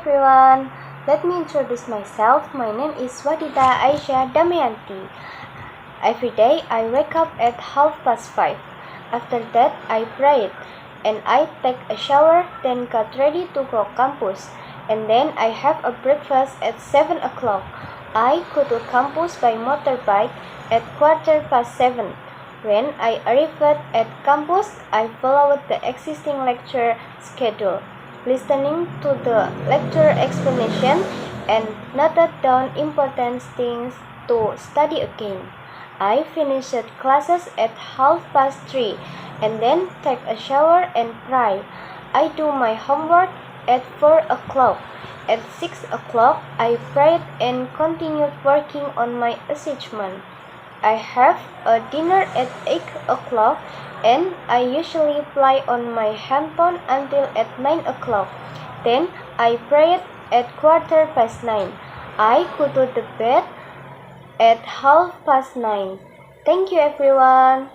everyone, let me introduce myself. My name is Wadida Aisha Damayanti. Every day I wake up at 5:30. After that I pray and I take a shower, then get ready to go campus. And then I have a breakfast at 7 o'clock. I go to campus by motorbike at 7:15. When I arrived at campus, I followed the existing lecture schedule, listening to the lecturer explanation and noted down important things to study again. I finished classes at 3:30 and then take a shower and pray. I do my homework at 4 o'clock. At 6 o'clock, I prayed and continued working on my assignment. I have a dinner at 8 o'clock and I usually play on my handphone until at 9 o'clock. Then I prayed at 9:15. I go to the bed at 9:30. Thank you everyone.